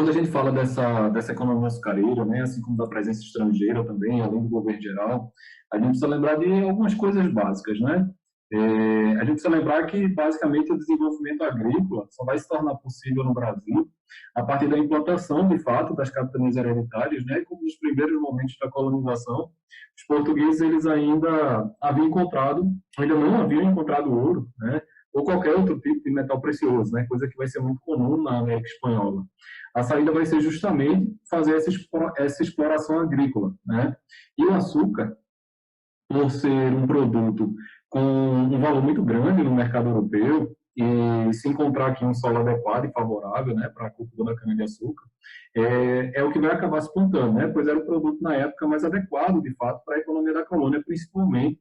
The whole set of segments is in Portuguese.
quando a gente fala dessa economia açucareira, né, assim como da presença estrangeira também, além do governo geral, a gente precisa lembrar de algumas coisas básicas, né? A gente precisa lembrar que, basicamente, o desenvolvimento agrícola só vai se tornar possível no Brasil a partir da implantação, de fato, das capitanias hereditárias, né? Como nos primeiros momentos da colonização, os portugueses eles ainda não haviam encontrado ouro, né? Ou qualquer outro tipo de metal precioso, né? Coisa que vai ser muito comum na América Espanhola. A saída vai ser justamente fazer essa exploração agrícola, né? E o açúcar, por ser um produto com um valor muito grande no mercado europeu e se encontrar aqui um solo adequado e favorável, né, para a cultura da cana-de-açúcar, é o que vai acabar se plantando, né? Pois era o produto na época mais adequado, de fato, para a economia da colônia, principalmente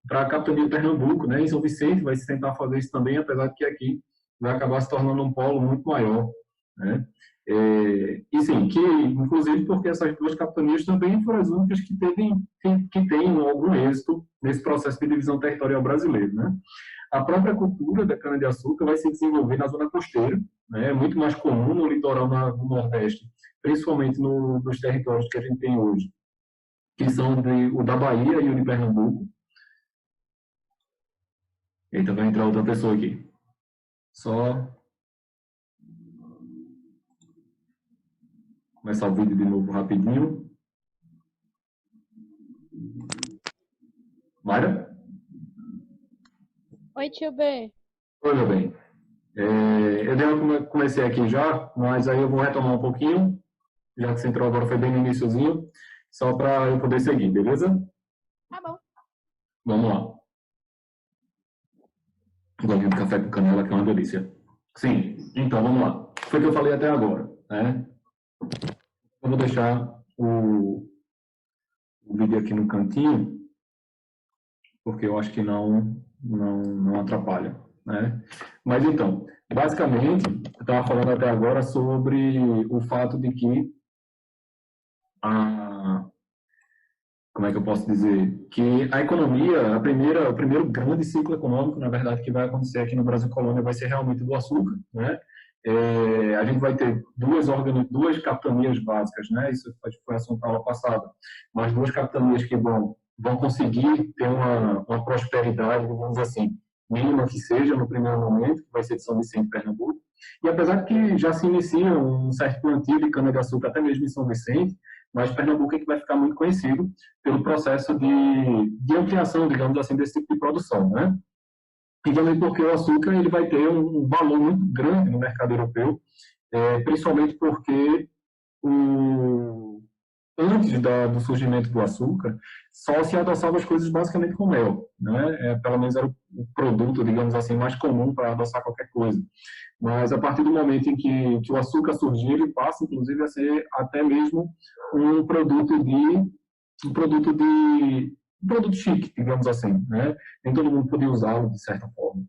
para a capitania de Pernambuco, né? Em São Vicente vai se tentar fazer isso também, apesar de que aqui vai acabar se tornando um polo muito maior, né? E sim, que inclusive porque essas duas capitanias também foram as únicas que têm algum êxito nesse processo de divisão territorial brasileiro, né? A própria cultura da cana-de-açúcar vai se desenvolver na zona costeira, né? É muito mais comum no litoral do Nordeste, principalmente nos territórios que a gente tem hoje, que são o da Bahia e o de Pernambuco. Eita, vai entrar outra pessoa aqui. Só começar o vídeo de novo rapidinho. Mayra? Oi, tio B. Oi, meu bem. Comecei aqui já, mas aí eu vou retomar um pouquinho, já que você entrou agora, foi bem no iniciozinho, só para eu poder seguir, beleza? Tá bom. Vamos lá. Um golinho de café com canela, que é uma delícia. Sim, então vamos lá. Foi o que eu falei até agora, né? Eu vou deixar o vídeo aqui no cantinho, porque eu acho que não atrapalha, né? Mas então, basicamente, eu estava falando até agora sobre o fato de que como é que eu posso dizer? Que a economia, o primeiro grande ciclo econômico, na verdade, que vai acontecer aqui no Brasil Colônia vai ser realmente do açúcar, né? A gente vai ter duas capitanias básicas, né? Isso foi assunto na aula passada, mas duas capitanias que vão conseguir ter uma prosperidade, vamos dizer assim, mínima que seja no primeiro momento, que vai ser de São Vicente e Pernambuco. E apesar de que já se inicia um certo plantio de cana-de-açúcar até mesmo em São Vicente, mas Pernambuco é que vai ficar muito conhecido pelo processo de ampliação, digamos assim, desse tipo de produção, né? E também porque o açúcar ele vai ter um valor muito grande no mercado europeu, principalmente porque antes do surgimento do açúcar, só se adoçava as coisas basicamente com mel, né? Pelo menos era o produto, digamos assim, mais comum para adoçar qualquer coisa. Mas a partir do momento em que o açúcar surgiu, ele passa, inclusive, a ser até mesmo um produto chique, digamos assim, né? Nem todo mundo podia usá-lo de certa forma.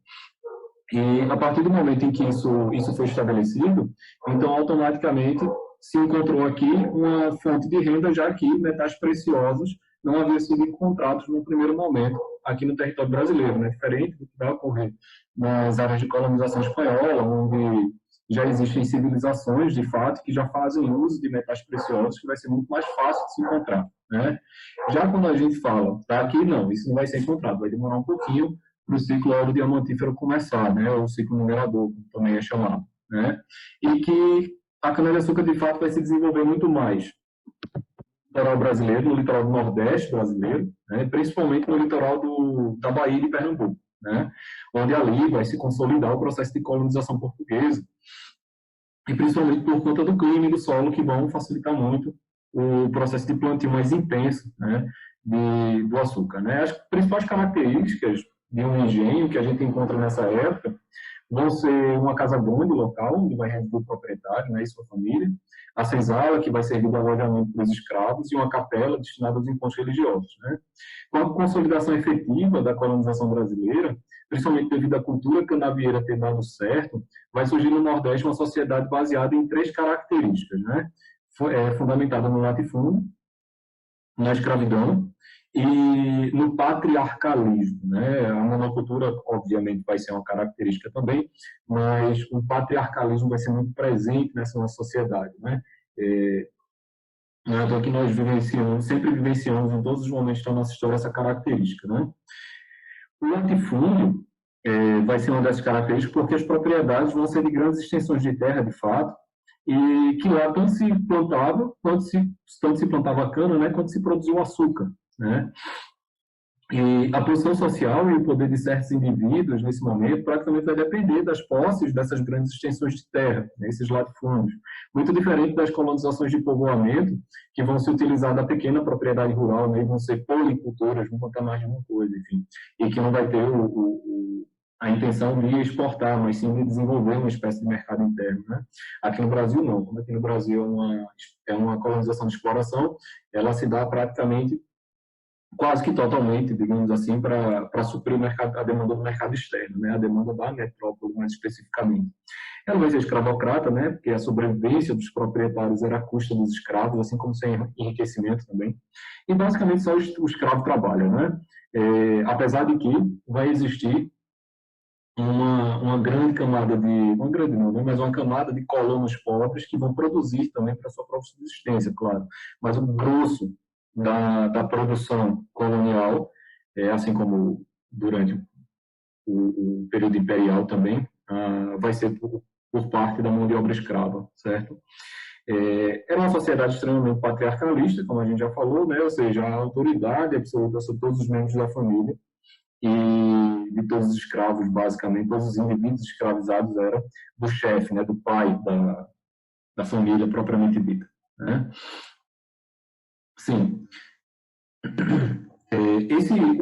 E a partir do momento em que isso foi estabelecido, então automaticamente se encontrou aqui uma fonte de renda, já que metais preciosos não haviam sido encontrados no primeiro momento aqui no território brasileiro, né? Diferente do que vai ocorrer nas áreas de colonização espanhola, onde já existem civilizações, de fato, que já fazem uso de metais preciosos, que vai ser muito mais fácil de se encontrar, né? Já quando a gente fala, tá aqui, não, isso não vai ser encontrado, vai demorar um pouquinho para o ciclo ouro-diamantífero começar, né? Ou o ciclo minerador, como também é chamado, né? E que a cana-de-açúcar, de fato, vai se desenvolver muito mais no litoral brasileiro, no litoral do Nordeste brasileiro, né? Principalmente no litoral da Bahia e de Pernambuco, né? Onde ali vai se consolidar o processo de colonização portuguesa, e principalmente por conta do clima e do solo, que vão facilitar muito o processo de plantio mais intenso, né, do açúcar, né? As principais características de um engenho que a gente encontra nessa época vão ser uma casa-bonde local, onde vai residir o proprietário, né, e sua família, a senzala, que vai servir de alojamento para os escravos, e uma capela destinada aos encontros religiosos, né? Com a consolidação efetiva da colonização brasileira, principalmente devido à cultura canavieira ter dado certo, vai surgir no Nordeste uma sociedade baseada em três características, né? Fundamentada no latifúndio, na escravidão e no patriarcalismo, né? A monocultura, obviamente, vai ser uma característica também, mas o patriarcalismo vai ser muito presente nessa nossa sociedade, né? Então, que nós vivenciamos, sempre vivenciamos em todos os momentos da nossa história essa característica, né? O latifúndio vai ser uma dessas características porque as propriedades vão ser de grandes extensões de terra, de fato, e que lá tanto se plantava, tanto se plantava cana, né, quanto se produziu açúcar, né? E a posição social e o poder de certos indivíduos, nesse momento, praticamente vai depender das posses dessas grandes extensões de terra, né, esses latifúndios. Muito diferente das colonizações de povoamento, que vão se utilizar da pequena propriedade rural, né, e vão ser policultoras, vão contar mais de uma coisa, enfim, e que não vai ter a intenção de exportar, mas sim de desenvolver uma espécie de mercado interno, né? Aqui no Brasil, não. Como aqui no Brasil é uma colonização de exploração, ela se dá praticamente quase que totalmente, digamos assim, para suprir o mercado, a demanda do mercado externo, né? A demanda da metrópole, mais especificamente. Ela vai ser escravocrata, né? Porque a sobrevivência dos proprietários era à custa dos escravos, assim como sem enriquecimento também. E basicamente só o escravo trabalha, né? Apesar de que vai existir uma grande camada de, não grande não, né? Mas uma camada de colonos pobres que vão produzir também para sua própria subsistência, claro. Mas o grosso da produção colonial, assim como durante o período imperial também, vai ser por parte da mão de obra escrava, certo? Era uma sociedade extremamente patriarcalista, como a gente já falou, né? Ou seja, a autoridade absoluta sobre todos os membros da família e de todos os escravos, basicamente, todos os indivíduos escravizados era do chefe, né? Do pai da família propriamente dita, né? Sim.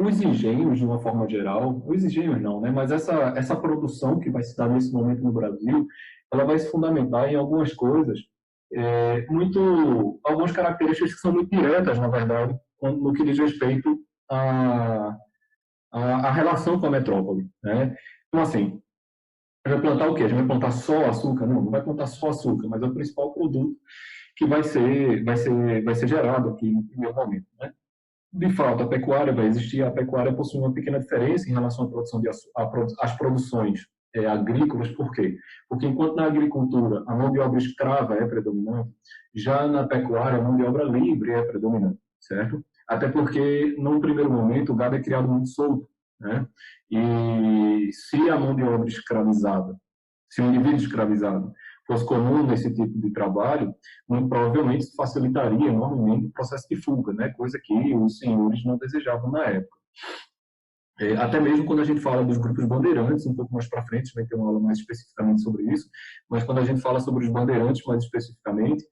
Os engenhos, de uma forma geral, os engenhos não, né? Mas essa produção que vai se dar nesse momento no Brasil, ela vai se fundamentar em algumas coisas, algumas características que são muito diretas, na verdade, no que diz respeito à relação com a metrópole, né? Então, assim, vai plantar o quê? A gente vai plantar só açúcar? Não, não vai plantar só açúcar, mas é o principal produto que vai ser gerado aqui no primeiro momento, né? De fato, a pecuária vai existir, a pecuária possui uma pequena diferença em relação à produção às produções agrícolas, por quê? Porque enquanto na agricultura a mão de obra escrava é predominante, já na pecuária a mão de obra livre é predominante, certo? Até porque, num primeiro momento, o gado é criado muito solto, né? E se a mão de obra escravizada, se o indivíduo escravizado fosse comum nesse tipo de trabalho, muito provavelmente isso facilitaria enormemente o processo de fuga, né? Coisa que os senhores não desejavam na época. Até mesmo quando a gente fala dos grupos bandeirantes, um pouco mais para frente, vai ter uma aula mais especificamente sobre isso, mas quando a gente fala sobre os bandeirantes mais especificamente,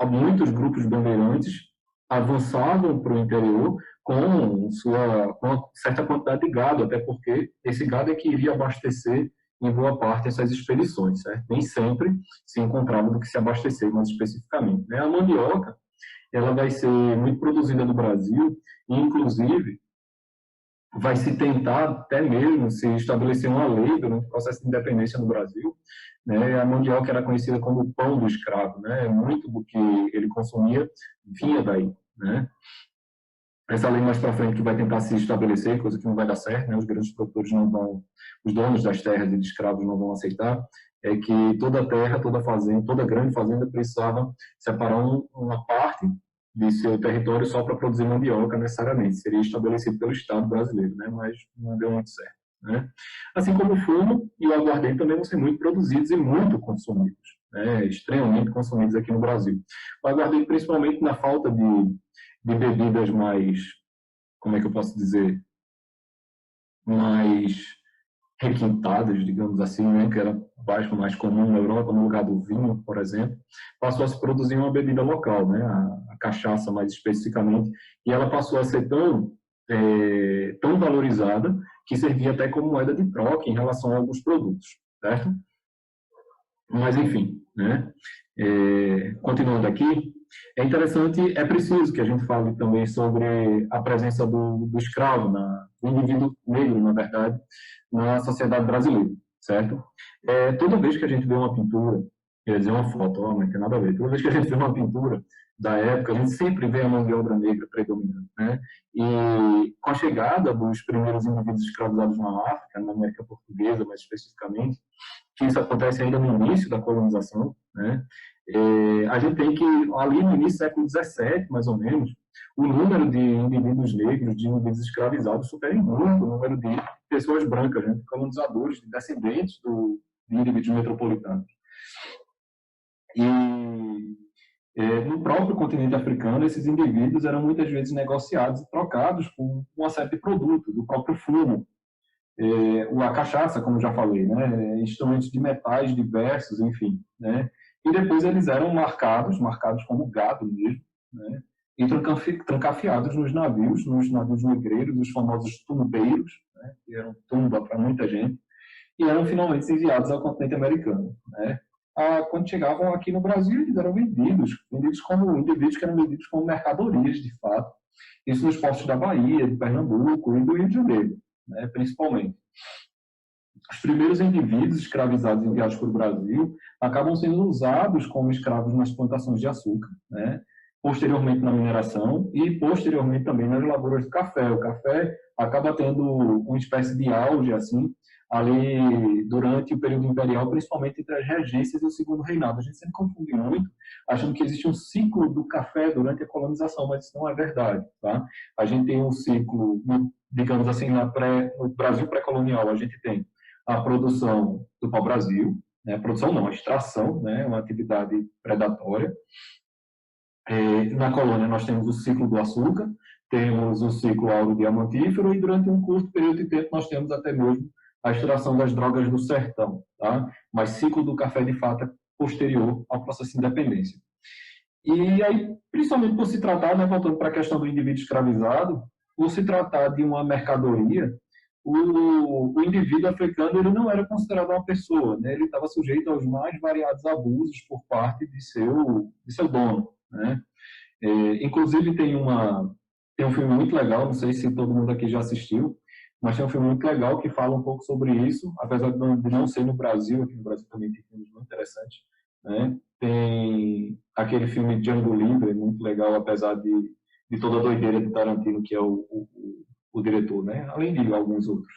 muitos grupos bandeirantes avançavam para o interior com uma certa quantidade de gado, até porque esse gado é que iria abastecer em boa parte essas expedições, certo? Nem sempre se encontrava do que se abastecer mais especificamente, né? A mandioca, ela vai ser muito produzida no Brasil e, inclusive, vai se tentar até mesmo se estabelecer uma lei durante o processo de independência no Brasil, né? A mandioca era conhecida como o pão do escravo, né? Muito do que ele consumia vinha daí, né? Essa lei mais para frente que vai tentar se estabelecer, coisa que não vai dar certo, né? Os grandes produtores não vão, os donos das terras e de escravos não vão aceitar, é que toda terra, toda fazenda, toda grande fazenda precisava separar uma parte de seu território só para produzir mandioca necessariamente, seria estabelecido pelo Estado brasileiro, né? Mas não deu muito certo, né? Assim como o fumo e o aguardente também vão ser muito produzidos e muito consumidos, né? Extremamente consumidos aqui no Brasil. O aguardente principalmente na falta de bebidas mais, como é que eu posso dizer, mais requintadas, digamos assim, né, que era mais comum na Europa, no lugar do vinho, por exemplo, passou a se produzir uma bebida local, né, a cachaça mais especificamente, e ela passou a ser tão valorizada que servia até como moeda de troca em relação a alguns produtos, certo? Mas, enfim, né, continuando aqui, é interessante, é preciso que a gente fale também sobre a presença do escravo, do indivíduo negro, na verdade, na sociedade brasileira, certo? Toda vez que a gente vê uma pintura, quer dizer, uma foto, não tem nada a ver, toda vez que a gente vê uma pintura da época, a gente sempre vê a mão de obra negra predominante, né? E com a chegada dos primeiros indivíduos escravizados na África, na América Portuguesa, mais especificamente, que isso acontece ainda no início da colonização, né? A gente tem que, ali no início do século XVII, mais ou menos, o número de indivíduos negros, de indivíduos escravizados, supera em muito o número de pessoas brancas, né? De colonizadores, de descendentes de indivíduos metropolitanos. E no próprio continente africano, esses indivíduos eram muitas vezes negociados e trocados por uma série de produtos, do próprio fumo, a cachaça, como já falei, né? Instrumentos de metais diversos, enfim, né? E depois eles eram marcados como gado mesmo, né? E trancafiados nos navios negreiros, os famosos tumbeiros, né? Que eram tumba para muita gente, e eram finalmente enviados ao continente americano, né? Quando chegavam aqui no Brasil, eles eram vendidos como indivíduos que eram vendidos como mercadorias, de fato. Isso nos portos da Bahia, de Pernambuco e do Rio de Janeiro, né, principalmente. Os primeiros indivíduos escravizados enviados para o Brasil acabam sendo usados como escravos nas plantações de açúcar, né? Posteriormente na mineração e posteriormente também nas lavouras de café. O café acaba tendo uma espécie de auge assim ali durante o período imperial, principalmente entre as regências e o segundo reinado. A gente sempre confunde muito, achando que existe um ciclo do café durante a colonização, mas isso não é verdade, tá? A gente tem um ciclo, digamos assim, no Brasil pré-colonial, a gente tem a produção do pau-brasil, né? A produção não, a extração, né? Uma atividade predatória. Na colônia nós temos o ciclo do açúcar, temos o ciclo auro-diamantífero e durante um curto período de tempo nós temos até mesmo a extração das drogas do sertão, tá? Mas ciclo do café de fato é posterior ao processo de independência. E aí, principalmente por se tratar, né, voltando para a questão do indivíduo escravizado, por se tratar de uma mercadoria, o indivíduo africano ele não era considerado uma pessoa, né? Ele estava sujeito aos mais variados abusos por parte de seu dono, né? Inclusive tem um filme muito legal, não sei se todo mundo aqui já assistiu, mas tem um filme muito legal que fala um pouco sobre isso, apesar de não ser no Brasil, aqui no Brasil também tem filmes muito interessantes, né? Tem aquele filme Django Livre, muito legal, apesar de toda a doideira de Tarantino, que é o diretor, né? Além de alguns outros.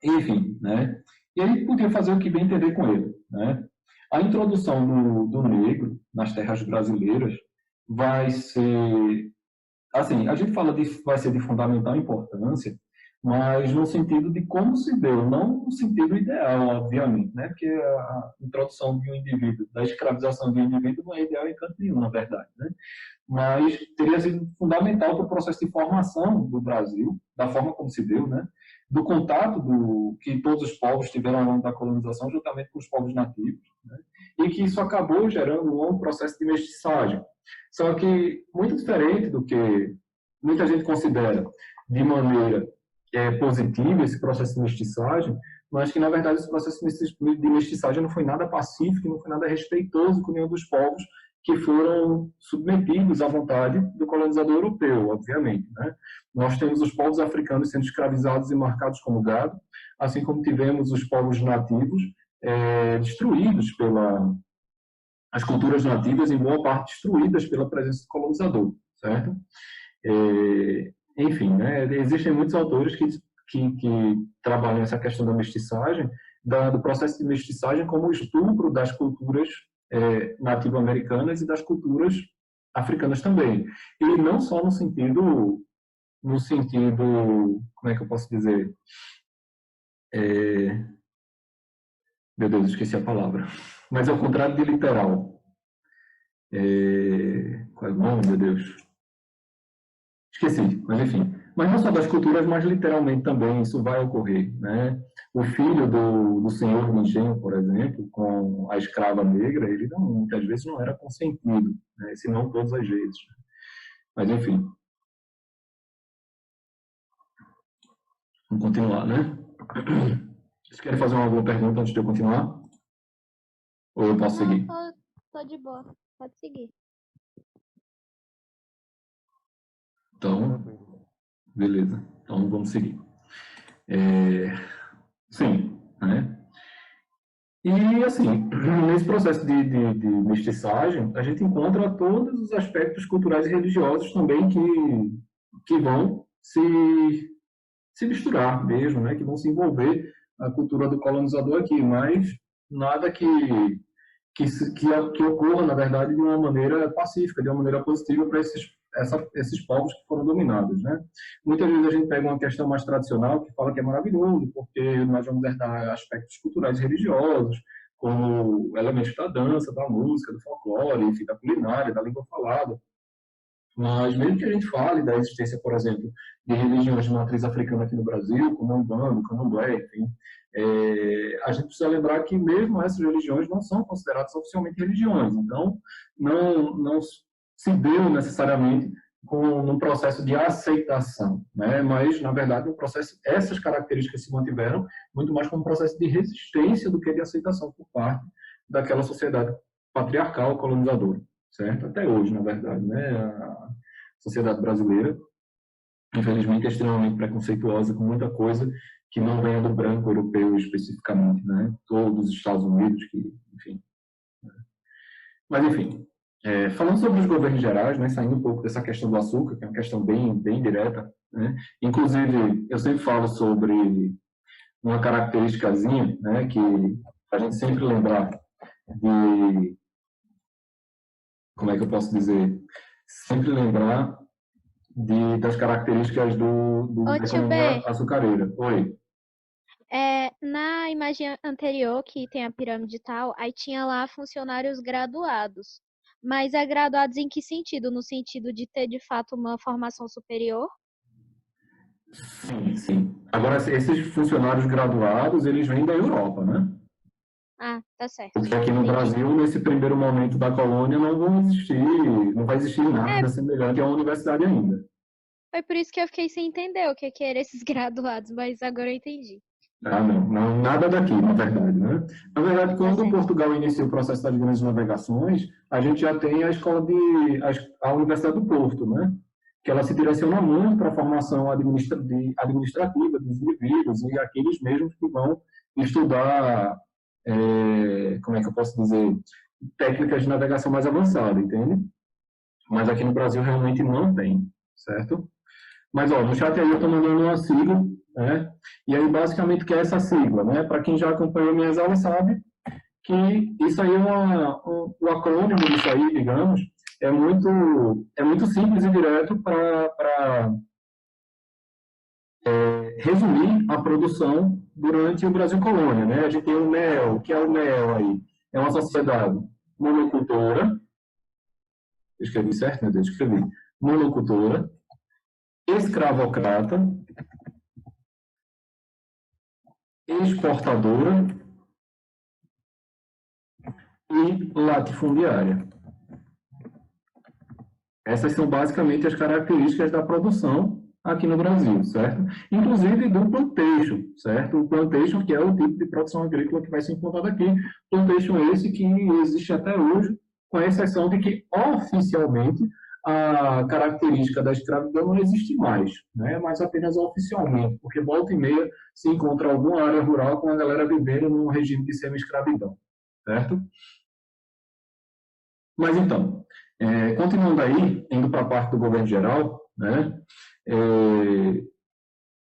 Enfim, né? E aí podia fazer o que bem entender com ele, né? A introdução do negro nas terras brasileiras vai ser, assim, a gente fala de vai ser de fundamental importância, mas no sentido de como se deu, não no sentido ideal, obviamente, né? Porque a introdução de um indivíduo, da escravização de um indivíduo não é ideal em canto nenhum, na verdade, né? Mas teria sido fundamental para o processo de formação do Brasil, da forma como se deu, né? Do contato que todos os povos tiveram ao longo da colonização, juntamente com os povos nativos, né? E que isso acabou gerando um longo processo de mestiçagem. Só que muito diferente do que muita gente considera de maneira positiva esse processo de mestiçagem, mas que, na verdade, esse processo de mestiçagem não foi nada pacífico, não foi nada respeitoso com nenhum dos povos que foram submetidos à vontade do colonizador europeu, obviamente, né? Nós temos os povos africanos sendo escravizados e marcados como gado, assim como tivemos os povos nativos destruídos as culturas nativas, em boa parte destruídas pela presença do colonizador, certo? Enfim, né? Existem muitos autores que trabalham essa questão da mestiçagem, do processo de mestiçagem como o estupro das culturas nativo-americanas e das culturas africanas também. E não só no sentido, como é que eu posso dizer? Meu Deus, esqueci a palavra. Mas ao contrário de literal. Qual é o nome, meu Deus? Esqueci, mas enfim. Mas não só das culturas, mas literalmente também isso vai ocorrer, né? O filho do senhor de engenho, por exemplo, com a escrava negra, ele muitas vezes não era consentido, né? Se não todas as vezes. Mas enfim, vamos continuar, né? Vocês querem fazer alguma pergunta antes de eu continuar? Ou eu posso seguir? Tô de boa, pode seguir. Então, beleza. Então, vamos seguir. Sim, né? E, assim, nesse processo de mestiçagem, a gente encontra todos os aspectos culturais e religiosos também que vão se misturar mesmo, né? Que vão se envolver na cultura do colonizador aqui, mas nada que ocorra, na verdade, de uma maneira pacífica, de uma maneira positiva para esses povos que foram dominados, né? Muitas vezes a gente pega uma questão mais tradicional que fala que é maravilhoso, porque nós vamos herdar aspectos culturais e religiosos, como elementos da dança, da música, do folclore, enfim, da culinária, da língua falada. Mas mesmo que a gente fale da existência, por exemplo, de religiões de matriz africana aqui no Brasil, como o Umbanda, o Candomblé, enfim, a gente precisa lembrar que mesmo essas religiões não são consideradas oficialmente religiões. Então, não se deu necessariamente num processo de aceitação, né? Mas, na verdade, no processo, essas características se mantiveram muito mais como um processo de resistência do que de aceitação por parte daquela sociedade patriarcal colonizadora, certo? Até hoje, na verdade, né? A sociedade brasileira, infelizmente, é extremamente preconceituosa com muita coisa que não venha do branco europeu especificamente, né? Todos os Estados Unidos, que, enfim. Mas, enfim, falando sobre os governos gerais, né, saindo um pouco dessa questão do açúcar, que é uma questão bem direta, né? Inclusive, eu sempre falo sobre uma característicazinha, né, que a gente sempre lembrar de, como é que eu posso dizer, sempre lembrar das características Ô, da tio economia B, açucareira. Oi. na imagem anterior, que tem a pirâmide e tal, aí tinha lá funcionários graduados. Mas é graduados em que sentido? No sentido de ter, de fato, uma formação superior? Sim, sim. Agora, esses funcionários graduados, eles vêm da Europa, né? Ah, tá certo. Porque aqui no Entendi. Brasil, nesse primeiro momento da colônia, não vai existir É, nada semelhante a uma universidade ainda. foi por isso que eu fiquei sem entender o que que eram esses graduados, mas agora eu entendi. Ah, não, nada daqui, na verdade, né? Na verdade, Tá quando certo. Portugal inicia o processo das grandes navegações, a gente já tem a a Universidade do Porto, né? Que ela se direciona muito para a formação administrativa dos indivíduos e aqueles mesmos que vão estudar, como é que eu posso dizer, técnicas de navegação mais avançada, entende? Mas aqui no Brasil realmente não tem, certo? Mas, ó, no chat aí eu estou mandando uma sigla, né? E aí, basicamente, o que é essa sigla, né? Para quem já acompanhou minhas aulas sabe que isso aí o acrônimo disso aí, digamos, é muito simples e direto para resumir a produção durante o Brasil Colônia, né? A gente tem o MEL, que é o MEL aí, é uma sociedade monocultora, escrevi certo, meu Deus, escrevi, monocultora, escravocrata, exportadora e latifundiária. Essas são basicamente as características da produção aqui no Brasil, certo? Inclusive do plantation, certo? O plantation, que é o tipo de produção agrícola que vai ser implantado aqui. Plantation esse que existe até hoje, com a exceção de que oficialmente a característica da escravidão não existe mais, né? Mas apenas oficialmente, porque volta e meia se encontra alguma área rural com a galera vivendo num regime de semi-escravidão, certo? Mas então, continuando aí, indo para a parte do governo geral, né, é,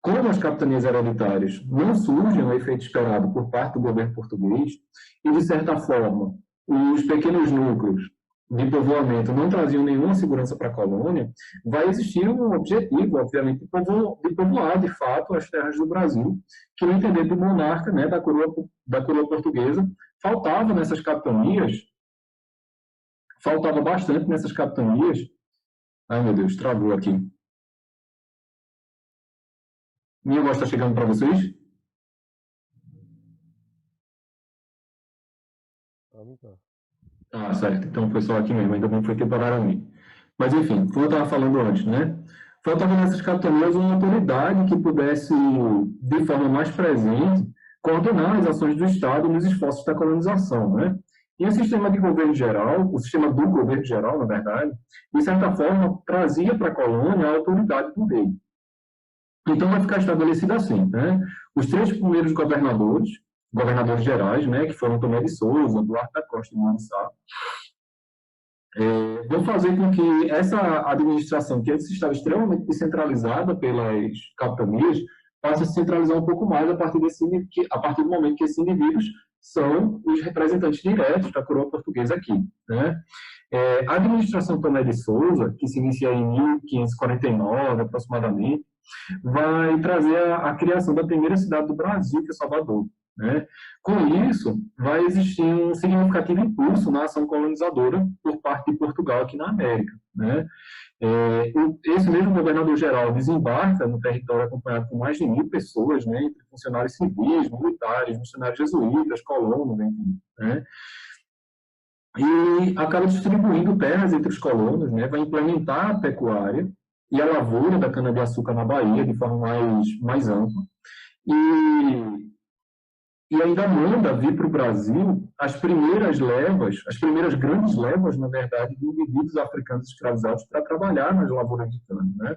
como as capitanias hereditárias não surgem o efeito esperado por parte do governo português, e de certa forma os pequenos núcleos de povoamento não traziam nenhuma segurança para a colônia, vai existir um objetivo, obviamente, de povoar, de fato, as terras do Brasil, que no entender do monarca, né, da coroa portuguesa, faltava bastante nessas capitanias. Ai, meu Deus, travou aqui. Minha voz está chegando para vocês? Ah, certo. Então foi só aqui mesmo, ainda bem que foi temporariamente. Mas, enfim, como eu estava falando antes, né? Faltava nessas capitanias uma autoridade que pudesse, de forma mais presente, coordenar as ações do Estado nos esforços da colonização, né? E o sistema de governo geral, o sistema do governo geral, na verdade, de certa forma, trazia para a colônia a autoridade do rei. Então, vai ficar estabelecido assim, né? Os três primeiros governadores governadores gerais, né, que foram Tomé de Souza, Duarte da Costa e Marçal, vão fazer com que essa administração, que antes estava extremamente descentralizada pelas capitanias, passe a se centralizar um pouco mais a partir do momento que esses indivíduos são os representantes diretos da coroa portuguesa aqui, né? A administração Tomé de Souza, que se inicia em 1549 aproximadamente, vai trazer a criação da primeira cidade do Brasil, que é Salvador, né? Com isso, vai existir um significativo impulso na ação colonizadora por parte de Portugal aqui na América, né? Esse mesmo governador-geral desembarca no território acompanhado por mais de 1.000 pessoas, né, entre funcionários civis, militares, missionários jesuítas, colonos, enfim, né? E acaba distribuindo terras entre os colonos, né? Vai implementar a pecuária e a lavoura da cana-de-açúcar na Bahia de forma mais ampla. E ainda manda vir para o Brasil as primeiras grandes levas, na verdade, de indivíduos africanos escravizados para trabalhar nas lavouras de cana, né?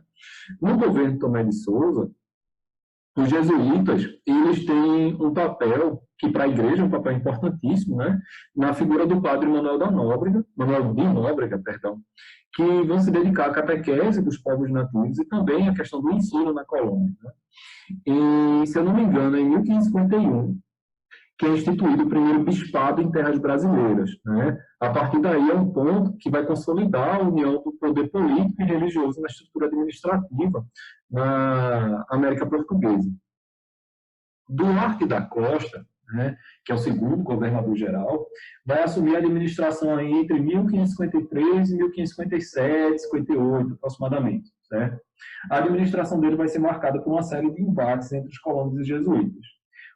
No governo Tomé de Souza, os jesuítas, eles têm um papel, que para a igreja é um papel importantíssimo, né? Na figura do padre Manuel de Nóbrega, que vão se dedicar à catequese dos povos nativos e também à questão do ensino na colônia, né? E, se eu não me engano, em 1551, que é instituído o primeiro bispado em terras brasileiras, né? A partir daí é um ponto que vai consolidar a união do poder político e religioso na estrutura administrativa na América Portuguesa. Duarte da Costa, né, que é o segundo governador-geral, vai assumir a administração aí entre 1553 e 1557, 58, aproximadamente, certo? A administração dele vai ser marcada por uma série de embates entre os colonos e jesuítas.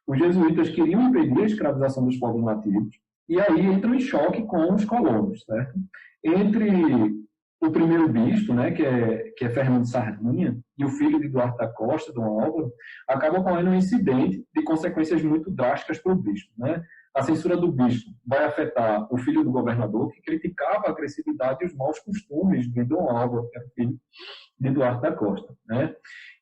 Os jesuítas queriam impedir a escravização dos povos nativos, e aí entram em choque com os colonos, certo? Entre o primeiro bispo, né, que é Fernando Sardinha, e o filho de Duarte da Costa, Dom Álvaro, acaba ocorrendo um incidente de consequências muito drásticas para o bispo, né? A censura do bispo vai afetar o filho do governador, que criticava a agressividade e os maus costumes de Dom Álvaro, que é o filho de Duarte da Costa, né?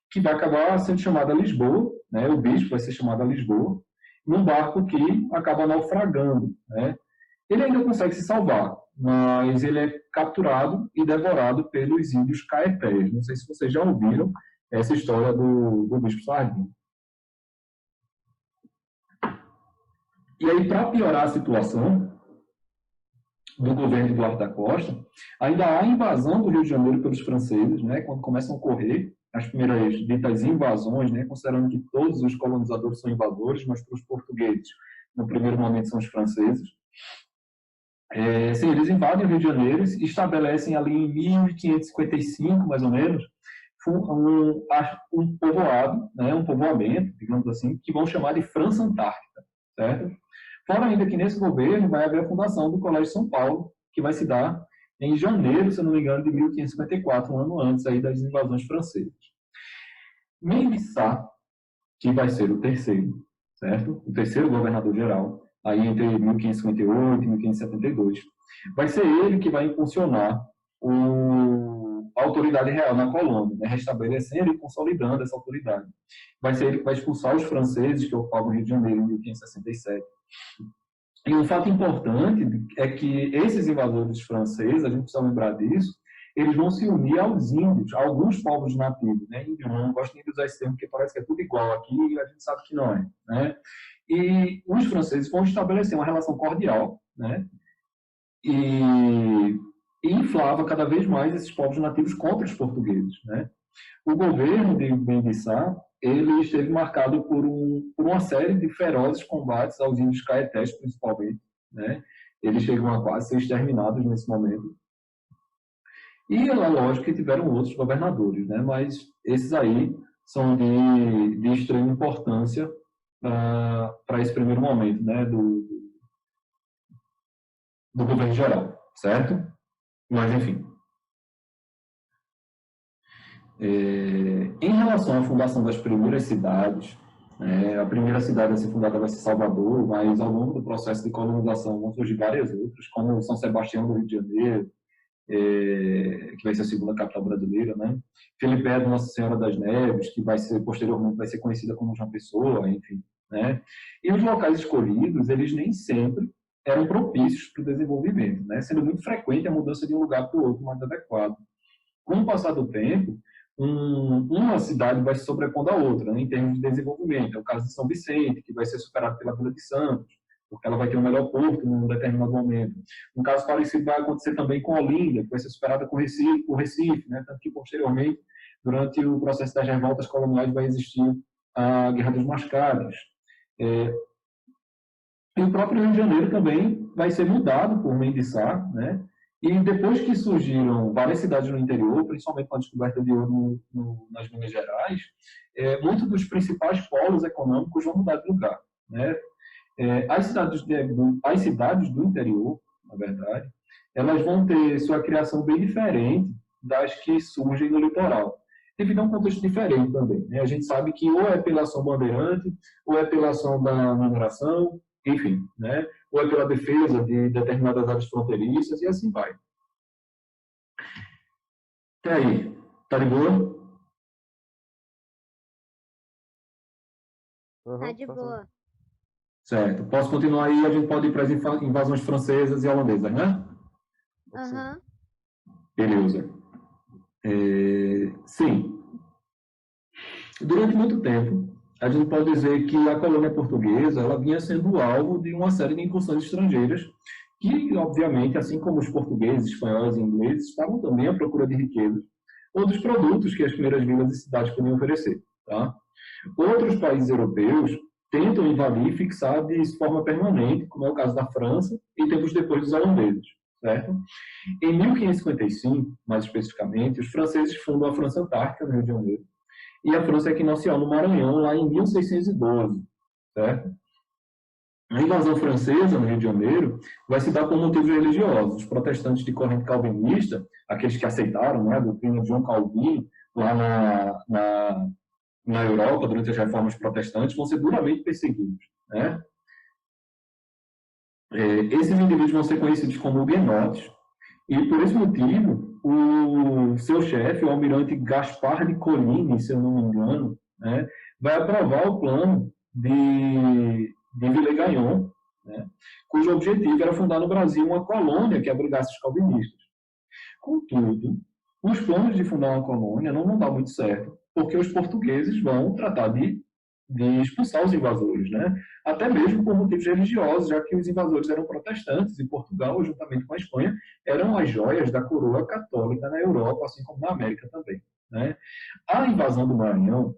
Que vai acabar sendo chamado a Lisboa, né? O bispo vai ser chamado a Lisboa, num barco que acaba naufragando, né? Ele ainda consegue se salvar, mas ele é capturado e devorado pelos índios caetés. Não sei se vocês já ouviram essa história do bispo Sardinha. E aí, para piorar a situação do governo de Duarte da Costa, ainda há a invasão do Rio de Janeiro pelos franceses, né? Quando começam a ocorrer as primeiras ditas invasões, né, considerando que todos os colonizadores são invasores, mas para os portugueses, no primeiro momento, são os franceses. Sim, eles invadem o Rio de Janeiro e estabelecem ali em 1555, mais ou menos, um povoado, né, um povoamento, digamos assim, que vão chamar de França Antártica, certo? Fora ainda que nesse governo vai haver a fundação do Colégio São Paulo, que vai se dar em janeiro, se eu não me engano, de 1554, um ano antes aí das invasões francesas. Mendes Sá, que vai ser o terceiro, certo? O terceiro governador-geral, aí entre 1558 e 1572, vai ser ele que vai impulsionar a autoridade real na colônia, né? Restabelecendo e consolidando essa autoridade. Vai ser ele que vai expulsar os franceses que ocupavam o Rio de Janeiro em 1567. E um fato importante é que esses invasores franceses, a gente precisa lembrar disso, eles vão se unir aos índios, a alguns povos nativos, né? Índio, não gosto nem de usar esse termo, porque parece que é tudo igual aqui e a gente sabe que não é, né? E os franceses vão estabelecer uma relação cordial, né? E inflava cada vez mais esses povos nativos contra os portugueses, né? O governo de Mendes Sá, ele esteve marcado por uma série de ferozes combates aos índios caetés, principalmente, né? Eles chegam a quase ser exterminados nesse momento. E é lógico que tiveram outros governadores, né? Mas esses aí são de extrema importância para esse primeiro momento, né? do governo geral, certo? Mas, enfim. Em relação à fundação das primeiras cidades, a primeira cidade a ser fundada vai ser Salvador, mas ao longo do processo de colonização vão surgir várias outras, como São Sebastião do Rio de Janeiro, que vai ser a segunda capital brasileira, né? Filipe de Nossa Senhora das Neves, que posteriormente vai ser conhecida como João Pessoa, enfim. né? E os locais escolhidos, eles nem sempre eram propícios para o desenvolvimento, né? Sendo muito frequente a mudança de um lugar para o outro mais adequado. Com o passar do tempo, uma cidade vai se sobrepondo à outra, né, em termos de desenvolvimento. É o caso de São Vicente, que vai ser superado pela Vila de Santos, porque ela vai ter um melhor porto num determinado momento. Um caso parecido vai acontecer também com Olinda, que vai ser superada com Recife, né, tanto que posteriormente, durante o processo das revoltas coloniais, vai existir a Guerra dos Mascates. E o próprio Rio de Janeiro também vai ser mudado por Mendes Sá, né? E depois que surgiram várias cidades no interior, principalmente com a descoberta de ouro nas Minas Gerais, muitos dos principais polos econômicos vão mudar de lugar, né? As cidades do interior, na verdade, elas vão ter sua criação bem diferente das que surgem no litoral, devido a um contexto diferente também, né? A gente sabe que ou é pela ação bandeirante, ou é pela ação da mineração, enfim, né? Ou é pela defesa de determinadas áreas fronteiriças, e assim vai. E aí, tá de boa? Tá de boa. Certo. Posso continuar aí, a gente pode ir para as invasões francesas e holandesas, né? Aham. Beleza. Sim. Durante muito tempo, a gente pode dizer que a colônia portuguesa ela vinha sendo alvo de uma série de incursões estrangeiras que, obviamente, assim como os portugueses, espanhóis e ingleses, estavam também à procura de riquezas ou dos produtos que as primeiras vilas e cidades podiam oferecer. Tá? Outros países europeus tentam invadir e fixar de forma permanente, como é o caso da França e tempos depois dos holandeses. Certo? Em 1555, mais especificamente, os franceses fundam a França Antártica, no Rio de Janeiro, e a França Equinocial no Maranhão, lá em 1612. Certo? A invasão francesa no Rio de Janeiro vai se dar por motivos religiosos. Os protestantes de corrente calvinista, aqueles que aceitaram, né, a doutrina de João Calvino, lá na Europa, durante as reformas protestantes, vão ser duramente perseguidos. Né? Esses indivíduos vão ser conhecidos como huguenotes, e por esse motivo, o seu chefe, o almirante Gaspar de Coligny, se eu não me engano, né, vai aprovar o plano de Villegagnon, né, cujo objetivo era fundar no Brasil uma colônia que abrigasse os calvinistas. Contudo, os planos de fundar uma colônia não vão dar muito certo, porque os portugueses vão tratar de expulsar os invasores, né? Até mesmo por motivos religiosos, já que os invasores eram protestantes e Portugal, juntamente com a Espanha, eram as joias da coroa católica na Europa, assim como na América também. Né? A invasão do Maranhão,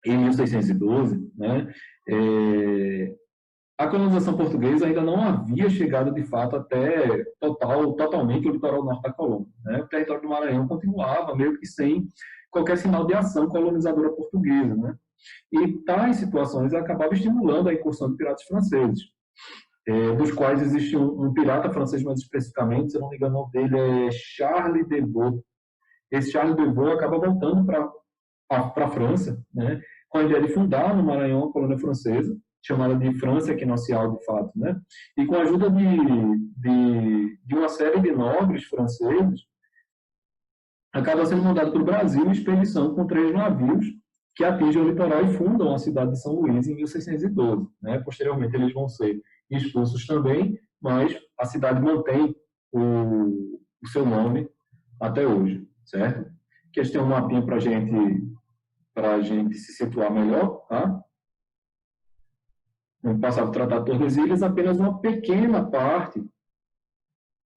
em 1612, né, a colonização portuguesa ainda não havia chegado, de fato, até totalmente o litoral norte da colônia. Né? O território do Maranhão continuava meio que sem qualquer sinal de ação colonizadora portuguesa. Né? E tais situações acabavam estimulando a incursão de piratas franceses, dos quais existe um pirata francês, mais especificamente, se eu não me engano, o nome dele é Charles de Vaux. Esse Charles de Vaux acaba voltando para a França, né, com a ideia de fundar no Maranhão a colônia francesa, chamada de França Equinocial, de fato, né? E com a ajuda de uma série de nobres franceses, acaba sendo mandado para o Brasil uma expedição com 3 navios que atingem o litoral e fundam a cidade de São Luís em 1612. Né? Posteriormente, eles vão ser expulsos também, mas a cidade mantém o seu nome até hoje, certo? Aqui a gente tem um mapinha para a gente se situar melhor, tá? No passado do Tratado de Tordesilhas, apenas uma pequena parte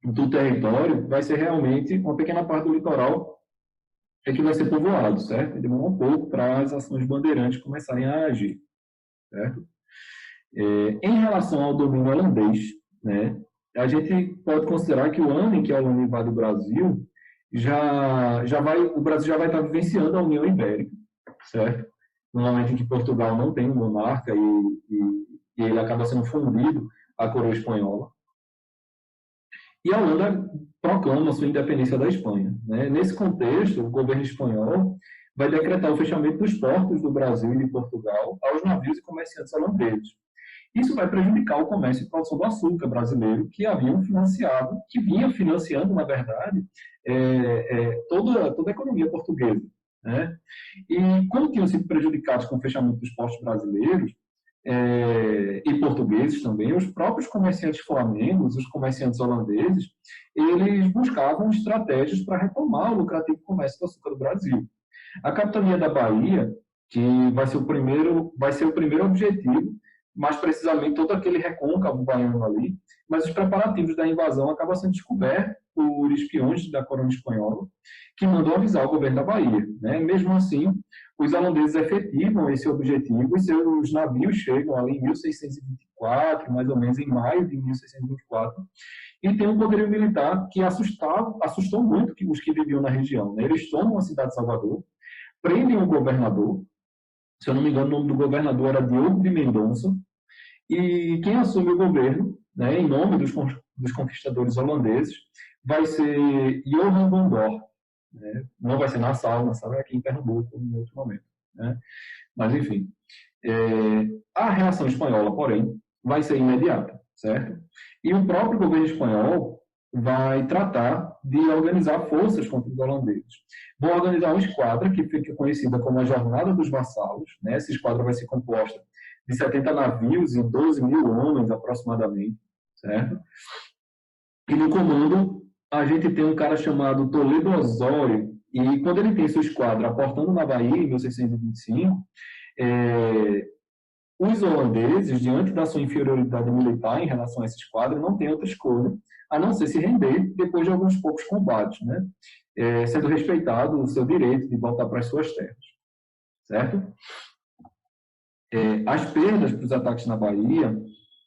do território vai ser realmente, uma pequena parte do litoral que vai ser povoado, certo? Demora um pouco para as ações bandeirantes começarem a agir, certo? Em relação ao domínio holandês, né, a gente pode considerar que o ano em que a Holanda invade o Brasil, o Brasil já vai estar vivenciando a União Ibérica, certo? No momento em que Portugal não tem um monarca e ele acaba sendo fundido à coroa espanhola. E a Holanda proclama sua independência da Espanha. Né? Nesse contexto, o governo espanhol vai decretar o fechamento dos portos do Brasil e de Portugal aos navios e comerciantes holandeses. Isso vai prejudicar o comércio e produção do açúcar brasileiro, que vinha financiando, na verdade, toda a economia portuguesa. Né? E como tinham sido prejudicados com o fechamento dos portos brasileiros, e portugueses também, os próprios comerciantes flamengos, os comerciantes holandeses, eles buscavam estratégias para retomar o lucrativo comércio do açúcar do Brasil. A capitania da Bahia, que vai ser o primeiro objetivo, mais precisamente todo aquele recôncavo baiano ali, mas os preparativos da invasão acabam sendo descobertos por espiões da coroa espanhola, que mandou avisar o governo da Bahia, né? Mesmo assim, os holandeses efetivam esse objetivo e seus navios chegam ali em 1624, mais ou menos em maio de 1624, e tem um poderio militar que assustou muito os que viviam na região, né? Eles tomam a cidade de Salvador, prendem o governador, se eu não me engano, o nome do governador era Diogo de Mendonça, e quem assume o governo, né, em nome dos conquistadores holandeses, vai ser Johan van Gogh. Né? Não vai ser Nassau é aqui em Pernambuco, em outro momento. Né? Mas, enfim, a reação espanhola, porém, vai ser imediata, certo? E o próprio governo espanhol vai tratar de organizar forças contra os holandeses. Vão organizar uma esquadra que fica conhecida como a Jornada dos Vassalos. Né? Essa esquadra vai ser composta de 70 navios e 12 mil homens, aproximadamente, certo? E no comando, a gente tem um cara chamado Toledo Osório, e quando ele tem sua esquadra aportando na Bahia, em 1625, os holandeses, diante da sua inferioridade militar em relação a essa esquadra, não têm outra escolha, a não ser se render depois de alguns poucos combates, né? Sendo respeitado o seu direito de voltar para as suas terras, certo? As perdas para os ataques na Bahia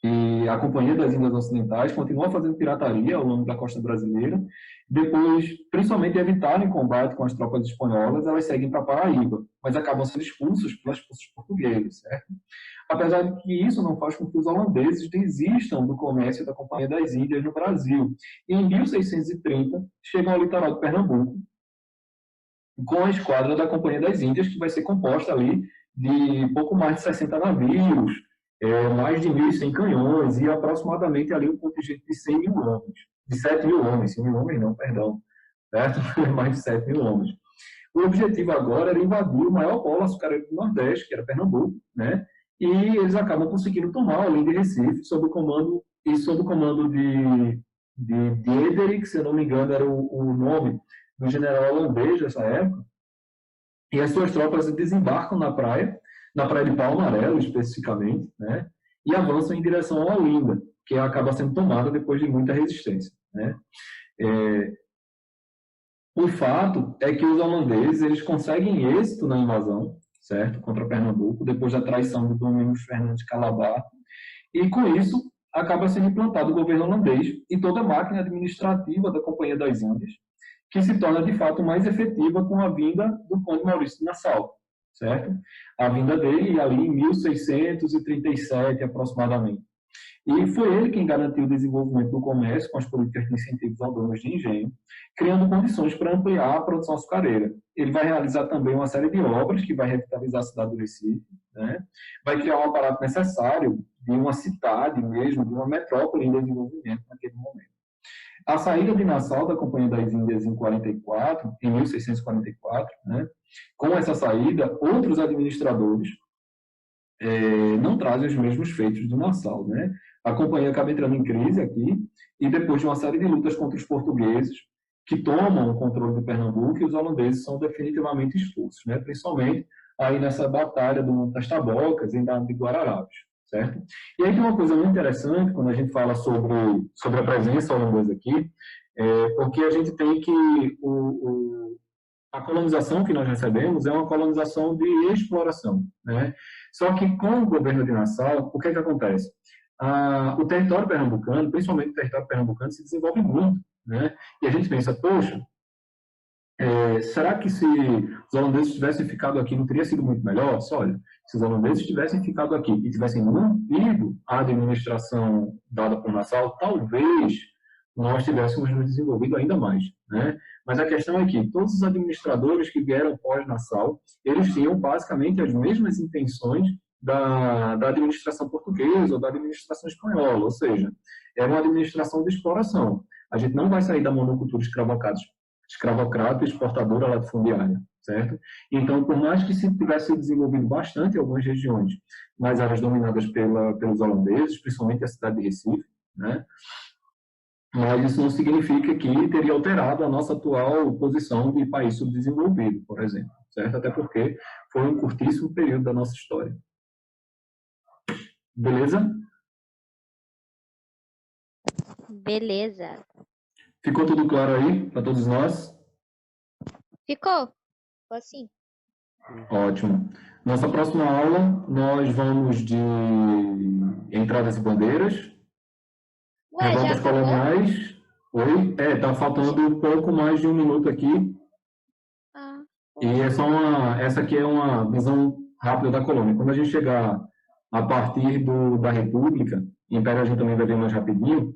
e a Companhia das Índias Ocidentais continua fazendo pirataria ao longo da costa brasileira. Depois, principalmente evitarem combate com as tropas espanholas, elas seguem para Paraíba, mas acabam sendo expulsos pelas forças portuguesas, certo? Apesar de que isso não faz com que os holandeses desistam do comércio da Companhia das Índias no Brasil. E em 1630, chegam ao litoral de Pernambuco com a esquadra da Companhia das Índias, que vai ser composta ali de pouco mais de 60 navios, mais de 1.100 canhões e aproximadamente ali um contingente de 100 mil homens. De 7 mil homens, 100 mil homens não, perdão. Certo? Mais de 7 mil homens. O objetivo agora era invadir o maior polo açucareiro do Nordeste, que era Pernambuco, né? E eles acabam conseguindo tomar, além de Recife, sob o comando de Diederik, se eu não me engano era o nome do general holandês dessa época, e as suas tropas desembarcam na praia de Pau Amarelo, especificamente, né? E avançam em direção a Olinda, que acaba sendo tomada depois de muita resistência, né? O fato é que os holandeses eles conseguem êxito na invasão, certo? Contra Pernambuco, depois da traição de Domingos Fernandes Calabar, e com isso acaba sendo implantado o governo holandês e toda a máquina administrativa da Companhia das Índias, que se torna de fato mais efetiva com a vinda do Conde Maurício de Nassau, certo? A vinda dele ali em 1637 aproximadamente. E foi ele quem garantiu o desenvolvimento do comércio com as políticas de incentivos aos donos de engenho, criando condições para ampliar a produção açucareira. Ele vai realizar também uma série de obras que vai revitalizar a cidade do Recife, né? Vai criar um aparato necessário de uma cidade mesmo, de uma metrópole em desenvolvimento naquele momento. A saída de Nassau da Companhia das Índias em 1644, né? Com essa saída, outros administradores não trazem os mesmos feitos do Nassau, né? A companhia acaba entrando em crise aqui, e depois de uma série de lutas contra os portugueses, que tomam o controle de Pernambuco, e os holandeses são definitivamente expulsos, né? Principalmente aí nessa batalha das Tabocas e de Guararapes, certo? E aí tem uma coisa muito interessante quando a gente fala sobre a presença holandesa aqui, porque a gente tem que a colonização que nós recebemos é uma colonização de exploração, né? Só que com o governo de Nassau, o que acontece? O território pernambucano, principalmente o território pernambucano, se desenvolve muito, né? E a gente pensa, poxa, será que se os holandeses tivessem ficado aqui não teria sido muito melhor? Só, olha, se os holandeses tivessem ficado aqui e tivessem mantido a administração dada por Nassau, talvez nós tivéssemos nos desenvolvido ainda mais, né? Mas a questão é que todos os administradores que vieram pós-Nassau, eles tinham basicamente as mesmas intenções da administração portuguesa ou da administração espanhola, ou seja, era uma administração de exploração. A gente não vai sair da monocultura escravocrata e exportadora latifundiária, certo? Então, por mais que se tivesse se desenvolvido bastante em algumas regiões, nas áreas dominadas pelos holandeses, principalmente a cidade de Recife, né? Mas isso não significa que teria alterado a nossa atual posição de país subdesenvolvido, por exemplo, certo? Até porque foi um curtíssimo período da nossa história. Beleza? Beleza. Ficou tudo claro aí para todos nós? Ficou? Ficou assim. Ótimo. Nossa próxima aula, nós vamos de entradas e bandeiras, Ué, já revoltas acabou? coloniais. Oi? Tá faltando um pouco mais de um minuto aqui. Ah, E essa aqui é uma visão rápida da colônia. Quando a gente chegar a partir da República, Império a gente também vai ver mais rapidinho,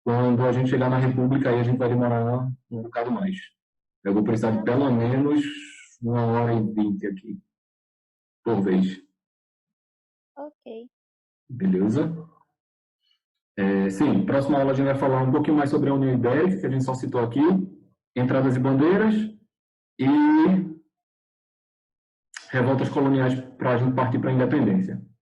quando a gente chegar na República, aí a gente vai demorar um bocado mais. Eu vou precisar de pelo menos 1h20 aqui, por vez. ok. Beleza? Sim, próxima aula a gente vai falar um pouquinho mais sobre a União Ibérica, que a gente só citou aqui, entradas e bandeiras, e revoltas coloniais para a gente partir para a independência.